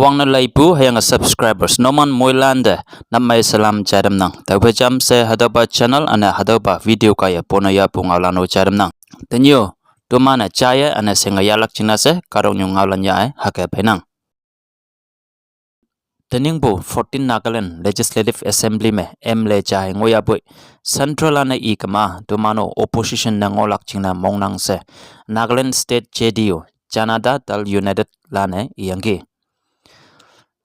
Uwang na Leipu hayang subscribers noman moilan de namay salam jaitam nang Tüophei jam se hatuo channel ana hatuo video kaya ponaya pungalan o jaitam nang tenyih toman jaya ana shinge yahlak jingne se Kahtoknyu Ngaolan ya hake penang Teningbu 14 Nagaland Legislative Assembly में ले चाहे ngoya boy Central ana ikama domano opposition na ngolak chingna mongnang se Nagaland State JDU Janata Dal United lane iyangi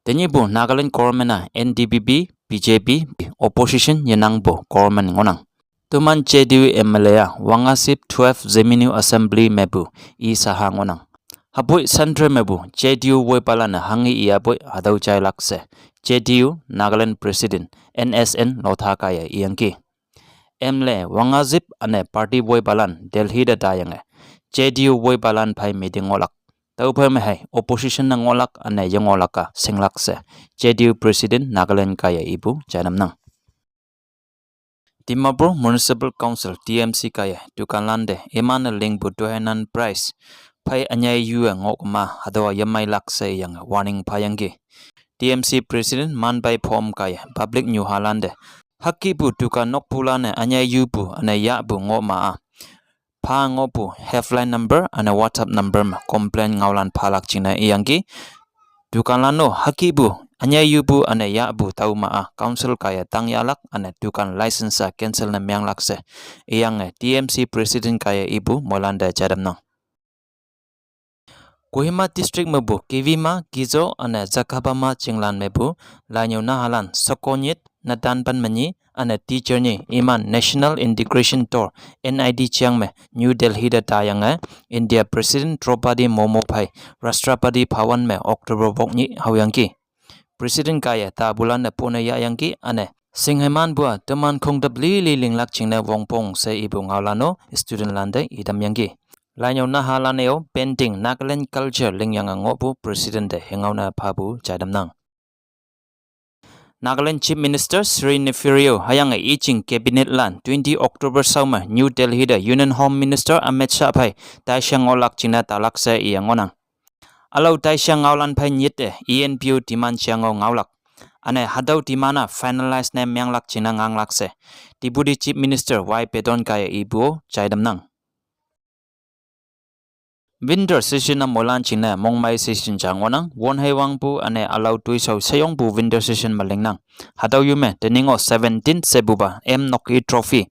Tenyibu Nagaland government na NDBB BJP opposition yanangbo government ngonang Tuman JDU MLA wangasip 12 Zeminu Assembly mepu isaha ngonang Haboy Central mebu JDU woipalana hangi iya boy hatuo jailak se JDU Nagaland President NSN lothakaya iyangi MLA wangazip ane party woipalan Delhi da dayange JDU woipalan phai meeting ngolak Tüophei me hai opposition na ngolak ane yangolaka singlak se JDU President Nagaland kaya ibu janam nang Dimapur Municipal Council TMC kaya dukanlande imana lingpu dohenan price Phai anyai yu ngokma hatuo yamai lakse yang warning payangi TMC President manbai phom kaya public new halande hakibu dukan nokpulane anyai yu bu ane ya bu ngoma pa ngopu helpline number ane WhatsApp number ma complain ngaulan phalak china iyangi dukanlano hakibu anyai yu bu ane ya bu tauma council kaya tang yahlak ane dukan license cancel na myang lakse iyang TMC President kaya ibu moilan jaitam nang Kohima district mebu kivima gizo ane zakabama chinglan mebu lanyo nahalan sokonyit na danpan menyih ane teacher ni iman National Integration Tour NID chiang me New Delhi da tayang India President Tüophei Phai Rashtrapati Bhavan me October bokni hauyangi President kaya ta bulan na ponaya yangi ane singheman bua teman khongdabli linglak chingna wongpong se ibu ngaolano student lande idam yangi Lanyo nahalaneo painting Nagaland culture lingyang ngopu president de hengauna phabu jaitam nang Nagaland Chief Minister Sri Nefirio hayang iching cabinet lan 20 October sauma New Delhi da Union Home Minister Amit Shah phai taishang olak china talak se iyangonang Alau taishang ngaulan phai nyit ENPU timan chiango ngaulak ane hatuo timana finalize na myanglak china nganglak se Deputy Chief Minister Y Pedon kaya ibu jaitam nang Winter session na moilan china mongmai session changonang wonhei wangpu ane alau tuisau sayongpu winter session malingnang hatuo yume teningo 17 sebuba No.19 trophy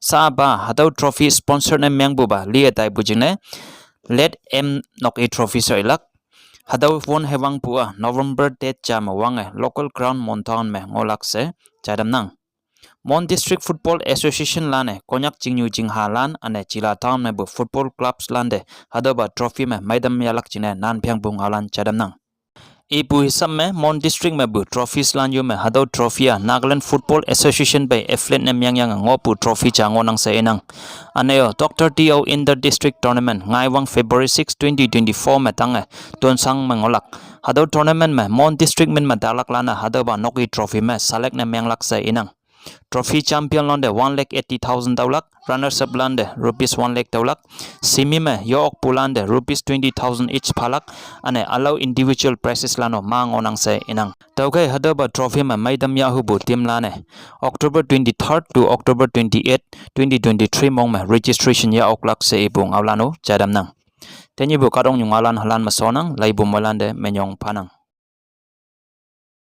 sa ba hatuo trophy sponsor na myangbuba lietai bujingne let No.19 trophy soilak hatuo wonhei wangpu November date chama wange local ground monton me ngolak se jaitam nang Mon District Football Association lane Konyak News ane Chila Town me bu football clubs lande hatuo trophy me maidam yahlak chine nan phyang bung halan jaitam nang Ibu hisam me Mon District me bu trophies lan yu me hatuo trophy Nagaland Football Association by affiliate ne myang ngopu trophy changonang se enang aneo Dr. TO Inter District Tournament ngaiwang February 6 2024 me tang tonsang mangolak hatuo tournament me Mon District min ma dalak lana hatuo No.19 trophy me select ne myanglak se enang Trophy champion lande 1,80,000 taulak, runners up lande rupees 1 lakh taulak, semi me yok pulande rupees 20,000 each phalak, ane allow individual prizes lano mang onang se inang. Taukai hatuo trophy me maidam yahubu team lane October 23rd to October 28, 2023 mong me registration ya oklak se ibu ngaolano jaitam nang. Tenyibu Kahtoknyu Ngaolan halan masonang Leipu moilan menyong panang.